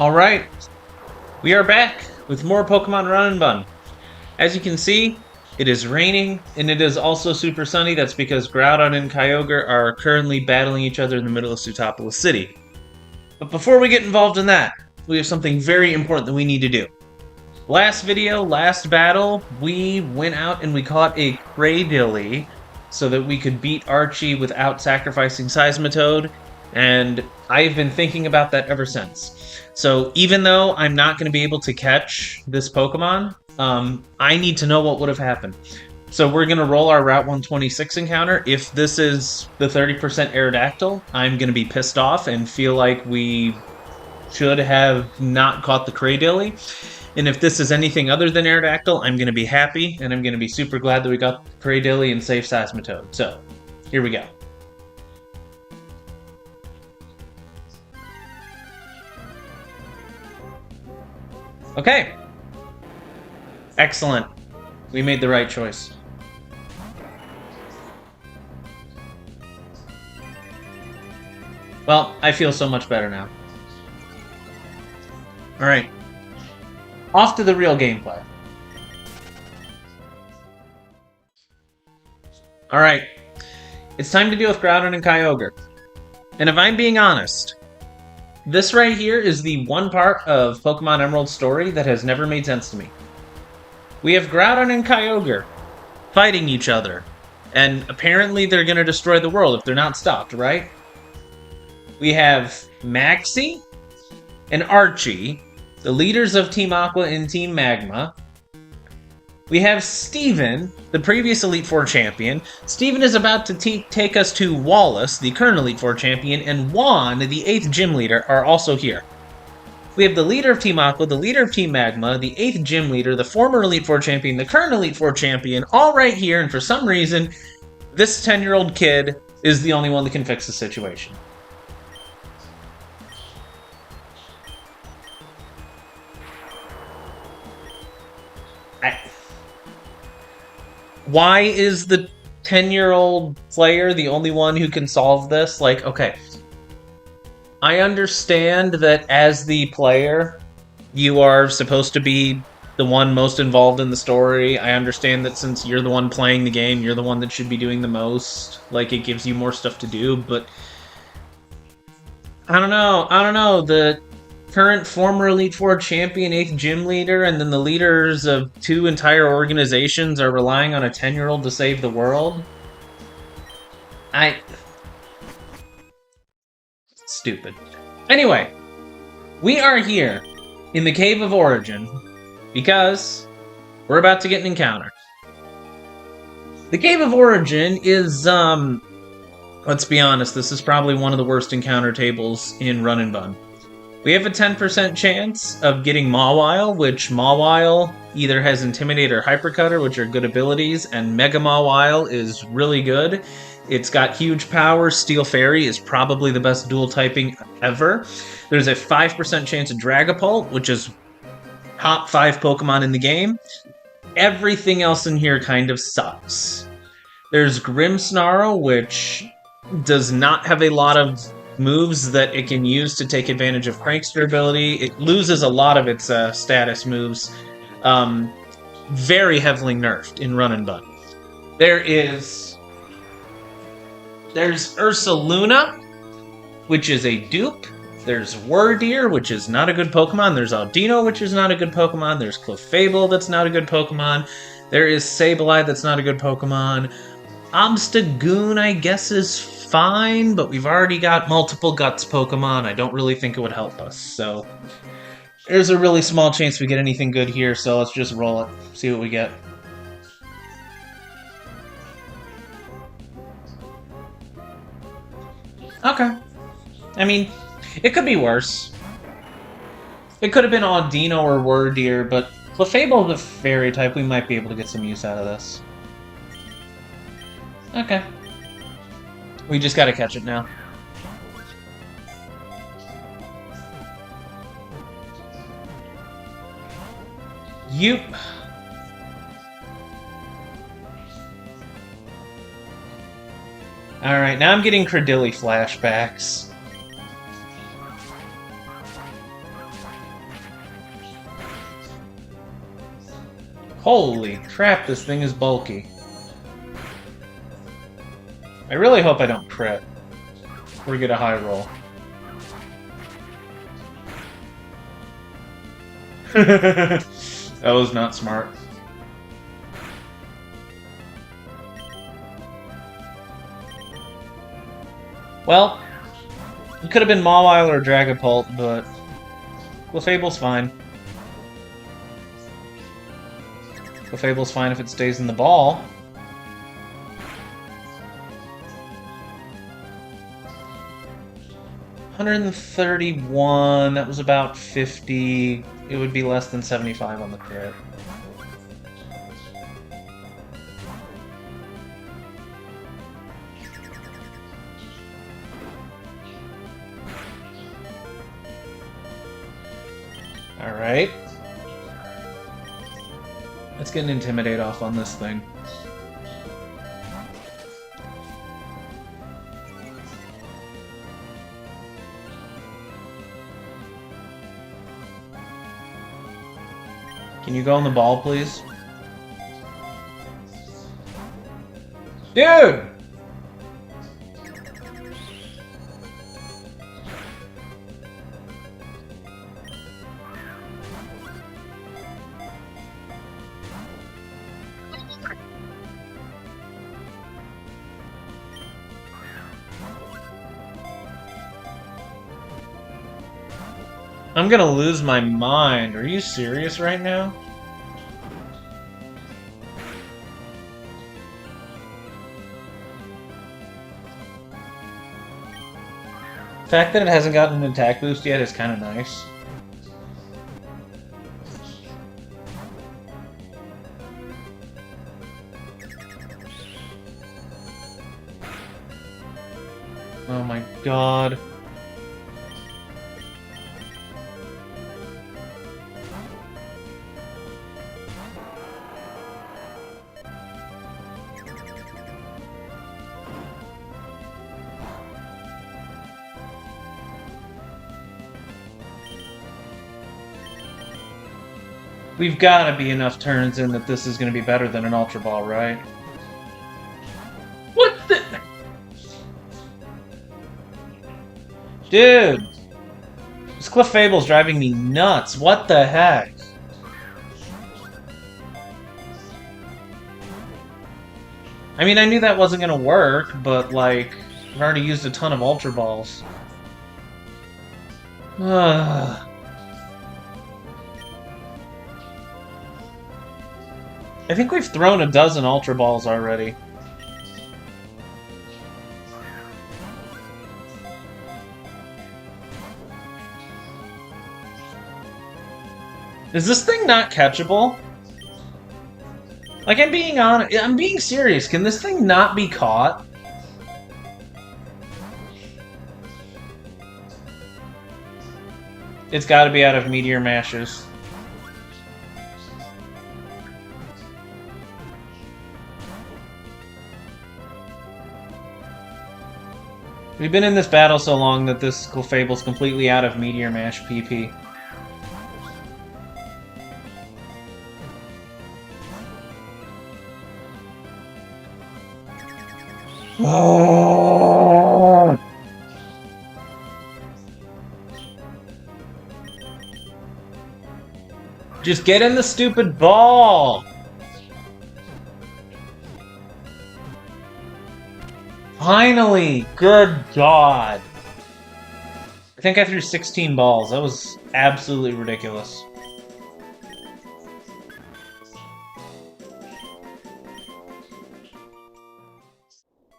Alright, we are back with more Pokemon Run Bun. As you can see, it is raining, and it is also super sunny. That's because Groudon and Kyogre are currently battling each other in the middle of Sootopolis City. But before we get involved in that, we have something very important that we need to do. Last battle, we went out and we caught a Cradily so that we could beat Archie without sacrificing Seismitoad, and I've been thinking about that ever since. So even though I'm not going to be able to catch this Pokemon, I need to know what would have happened. So we're going to roll our Route 126 encounter. If this is the 30% Aerodactyl, I'm going to be pissed off and feel like we should have not caught the Cradily. And if this is anything other than Aerodactyl, I'm going to be happy, and I'm going to be super glad that we got the Cradily and saved Seismitoad. So, here we go. Okay. Excellent. We made the right choice. Well, I feel so much better now. Alright. Off to the real gameplay. Alright. It's time to deal with Groudon and Kyogre. And if I'm being honest, this right here is the one part of Pokemon Emerald's story that has never made sense to me. We have Groudon and Kyogre fighting each other, and apparently they're going to destroy the world if they're not stopped, right? We have Maxie and Archie, the leaders of Team Aqua and Team Magma. We have Steven, the previous Elite Four champion. Steven is about to take us to Wallace, the current Elite Four champion, and Juan, the 8th gym leader, are also here. We have the leader of Team Aqua, the leader of Team Magma, the 8th gym leader, the former Elite Four champion, the current Elite Four champion, all right here, and for some reason, this 10-year-old kid is the only one that can fix the situation. Why is the 10-year-old player the only one who can solve this? Like, okay, I understand that as the player, you are supposed to be the one most involved in the story. I understand that since you're the one playing the game, you're the one that should be doing the most. Like, it gives you more stuff to do, but I don't know. The current former Elite Four champion, 8th gym leader, and then the leaders of 2 entire organizations are relying on a 10-year-old to save the world? Stupid. Anyway, we are here in the Cave of Origin because we're about to get an encounter. The Cave of Origin is, let's be honest, this is probably one of the worst encounter tables in Run and Bun. We have a 10% chance of getting Mawile, which Mawile either has Intimidate or Hypercutter, which are good abilities, and Mega Mawile is really good. It's got huge power. Steel Fairy is probably the best dual typing ever. There's a 5% chance of Dragapult, which is top 5 Pokemon in the game. Everything else in here kind of sucks. There's Grimmsnarl, which does not have a lot of moves that it can use to take advantage of Prankster ability. It loses a lot of its status moves. Very heavily nerfed in Run and Bun. There's Ursaluna, which is a dupe. There's Wordeer, which is not a good Pokemon. There's Aldino, which is not a good Pokemon. There's Clefable, that's not a good Pokemon. There is Sableye, that's not a good Pokemon. Obstagoon, I guess, is fine, but we've already got multiple Guts Pokemon. I don't really think it would help us, so there's a really small chance we get anything good here, so let's just roll it, see what we get. Okay. I mean, it could be worse. It could have been Audino or Wordeer, but Clefable is a fairy type. We might be able to get some use out of this. Okay. We just gotta catch it now. You... Alright, now I'm getting Cradily flashbacks. Holy crap, this thing is bulky. I really hope I don't crit. Or get a high roll. That was not smart. Well, it could have been Mawile or Dragapult, but Clefable's fine. Clefable's fine if it stays in the ball. $131, that was about 50. It would be less than 75 on the crit. Alright. Let's get an Intimidate off on this thing. Can you go on the ball, please? Dude! I'm gonna lose my mind. Are you serious right now? The fact that it hasn't gotten an attack boost yet is kind of nice. Oh my god. We've got to be enough turns in that this is going to be better than an Ultra Ball, right? What the... Dude! This Clefable's driving me nuts. What the heck? I mean, I knew that wasn't going to work, but, like, I've already used a ton of Ultra Balls. Ugh. I think we've thrown a dozen Ultra Balls already. Is this thing not catchable? Like, I'm being serious. Can this thing not be caught? It's gotta be out of Meteor Mashes. We've been in this battle so long that this Clefable's completely out of Meteor Mash PP. Oh. Just get in the stupid ball! Finally! Good God! I think I threw 16 balls. That was absolutely ridiculous.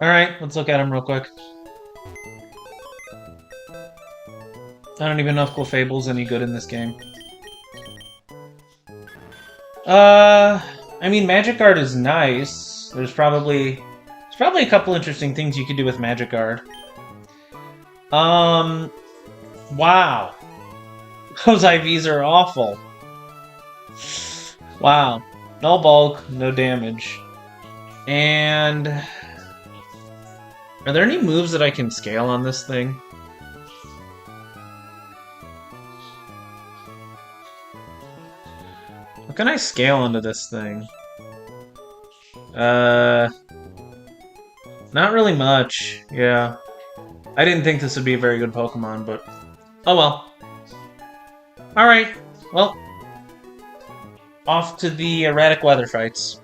Alright, let's look at him real quick. I don't even know if Clefable's any good in this game. I mean, Magic Guard is nice. There's probably a couple interesting things you could do with Magic Guard. Wow. Those IVs are awful. Wow. No bulk, no damage. And... are there any moves that I can scale on this thing? What can I scale into this thing? Not really much. Yeah. I didn't think this would be a very good Pokemon, but... Oh well. Alright. Well. Off to the erratic weather fights.